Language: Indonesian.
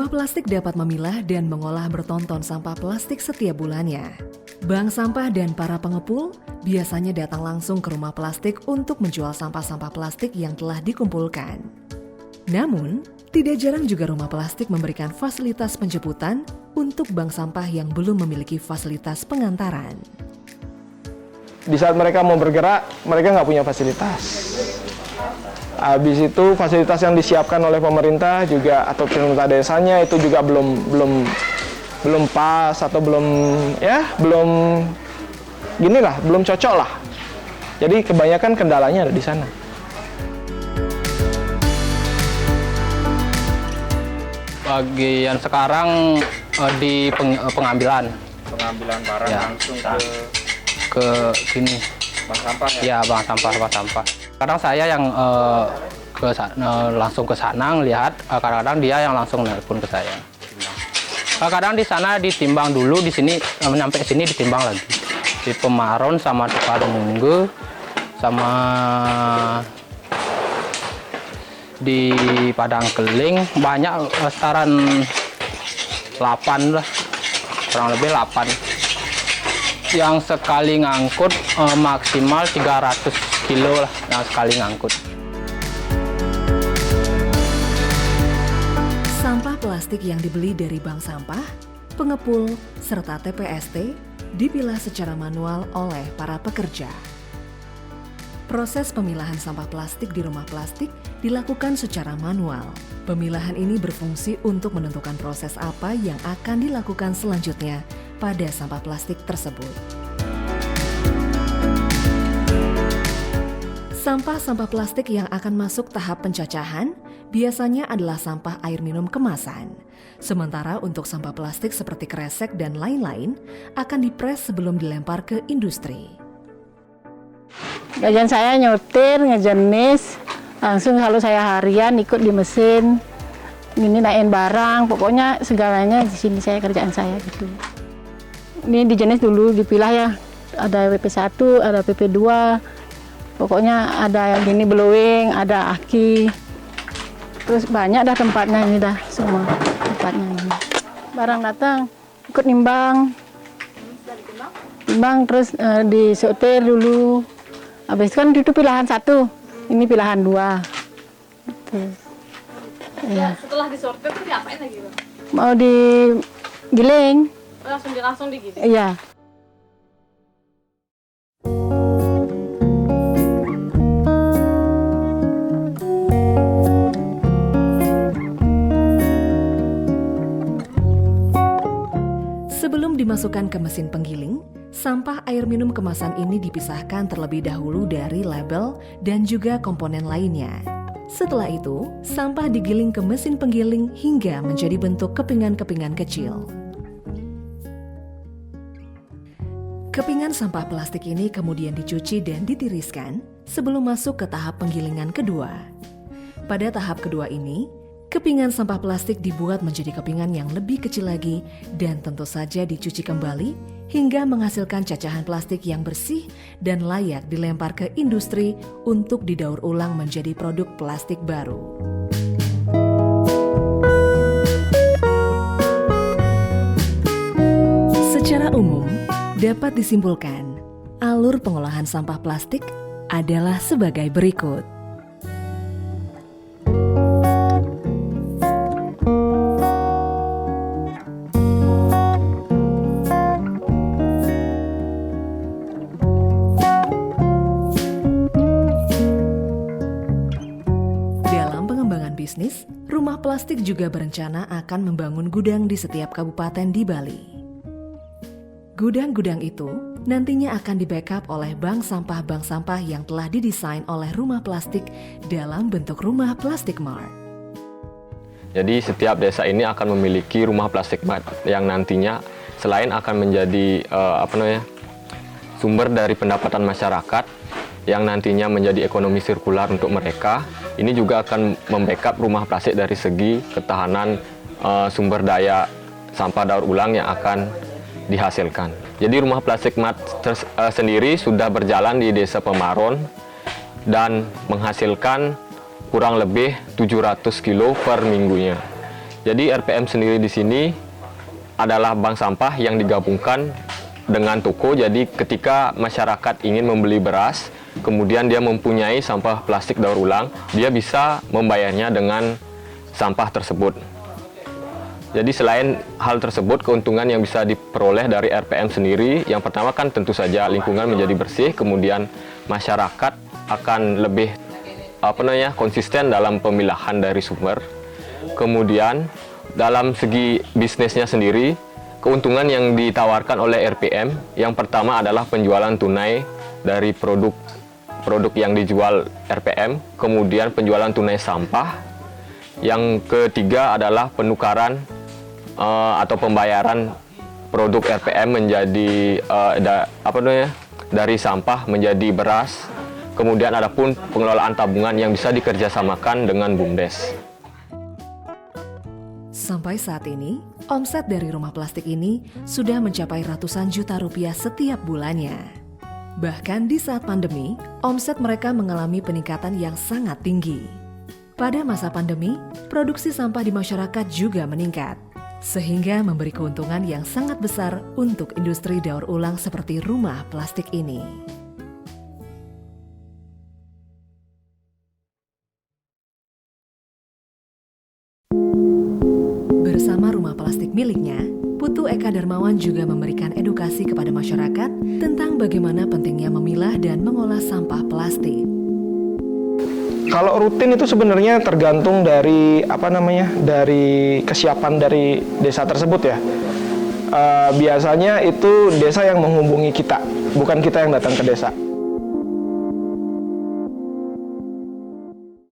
Rumah plastik dapat memilah dan mengolah bertonton sampah plastik setiap bulannya. Bank sampah dan para pengepul biasanya datang langsung ke rumah plastik untuk menjual sampah-sampah plastik yang telah dikumpulkan. Namun, tidak jarang juga rumah plastik memberikan fasilitas penjemputan untuk bank sampah yang belum memiliki fasilitas pengantaran. Di saat mereka mau bergerak, mereka nggak punya fasilitas. Habis itu fasilitas yang disiapkan oleh pemerintah juga atau pemerintah desanya itu juga belum pas atau belum cocok lah. Jadi kebanyakan kendalanya ada di sana. Bagian sekarang di pengambilan barang ya, langsung ke sini. bank sampah ya? Ya, bank sampah. Kadang saya yang langsung ke sana ngelihat, kadang-kadang dia yang langsung nelpon ke saya. Kadang di sana ditimbang dulu, di sini sampai sini ditimbang lagi. Di Pemaron sama di Padangmungge sama di Padang Keling banyak restoran 8 lah, kurang lebih 8. Yang sekali ngangkut maksimal 300 kilo lah yang sekali ngangkut. Sampah plastik yang dibeli dari bank sampah, pengepul, serta TPST dipilah secara manual oleh para pekerja. Proses pemilahan sampah plastik di rumah plastik dilakukan secara manual. Pemilahan ini berfungsi untuk menentukan proses apa yang akan dilakukan selanjutnya pada sampah plastik tersebut. Sampah-sampah plastik yang akan masuk tahap pencacahan biasanya adalah sampah air minum kemasan. Sementara untuk sampah plastik seperti kresek dan lain-lain akan dipres sebelum dilempar ke industri. Gajian saya nyetir, ngejenis, langsung kalau saya harian ikut di mesin, ini naikin barang, pokoknya segalanya di sini saya kerjaan saya gitu. Ini dijenis dulu dipilah ya, ada PP1, ada PP2, pokoknya ada yang gini blowing, ada aki, terus banyak dah tempatnya ini dah semua tempatnya ini. Barang datang ikut nimbang, terus disortir dulu. Habis kan itu pilahan 1, ini pilahan 2. Terus, ya. Setelah disortir itu diapain lagi, Bang? Mau digiling. Langsung digiling? Iya. Sebelum dimasukkan ke mesin penggiling, sampah air minum kemasan ini dipisahkan terlebih dahulu dari label dan juga komponen lainnya. Setelah itu, sampah digiling ke mesin penggiling hingga menjadi bentuk kepingan-kepingan kecil. Kepingan sampah plastik ini kemudian dicuci dan ditiriskan sebelum masuk ke tahap penggilingan kedua. Pada tahap kedua ini, kepingan sampah plastik dibuat menjadi kepingan yang lebih kecil lagi dan tentu saja dicuci kembali hingga menghasilkan cacahan plastik yang bersih dan layak dilempar ke industri untuk didaur ulang menjadi produk plastik baru. Secara umum, dapat disimpulkan, alur pengolahan sampah plastik adalah sebagai berikut. Dalam pengembangan bisnis, Rumah Plastik juga berencana akan membangun gudang di setiap kabupaten di Bali. Gudang-gudang itu nantinya akan di-backup oleh bank sampah yang telah didesain oleh Rumah Plastik dalam bentuk Rumah Plastik Mart. Jadi setiap desa ini akan memiliki Rumah Plastik Mart yang nantinya selain akan menjadi sumber dari pendapatan masyarakat yang nantinya menjadi ekonomi sirkular untuk mereka, ini juga akan membackup rumah plastik dari segi ketahanan sumber daya sampah daur ulang yang akan dihasilkan. Jadi Rumah Plastik Mart sendiri sudah berjalan di Desa Pemaron dan menghasilkan kurang lebih 700 kilo per minggunya. Jadi RPM sendiri di sini adalah bank sampah yang digabungkan dengan toko. Jadi ketika masyarakat ingin membeli beras, kemudian dia mempunyai sampah plastik daur ulang, dia bisa membayarnya dengan sampah tersebut. Jadi selain hal tersebut, keuntungan yang bisa diperoleh dari RPM sendiri, yang pertama kan tentu saja lingkungan menjadi bersih, kemudian masyarakat akan lebih konsisten dalam pemilahan dari sumber. Kemudian dalam segi bisnisnya sendiri, keuntungan yang ditawarkan oleh RPM, yang pertama adalah penjualan tunai dari produk yang dijual RPM, kemudian penjualan tunai sampah. Yang ketiga adalah penukaran atau pembayaran produk RPM menjadi dari sampah menjadi beras. Kemudian ada pun pengelolaan tabungan yang bisa dikerjasamakan dengan BUMDes. Sampai saat ini, omset dari rumah plastik ini sudah mencapai ratusan juta rupiah setiap bulannya. Bahkan di saat pandemi, omset mereka mengalami peningkatan yang sangat tinggi. Pada masa pandemi, produksi sampah di masyarakat juga meningkat, sehingga memberi keuntungan yang sangat besar untuk industri daur ulang seperti rumah plastik ini. Bersama rumah plastik miliknya, Putu Eka Darmawan juga memberikan edukasi kepada masyarakat tentang bagaimana pentingnya memilah dan mengolah sampah plastik. Kalau rutin itu sebenarnya tergantung dari dari kesiapan dari desa tersebut ya. Biasanya itu desa yang menghubungi kita, bukan kita yang datang ke desa.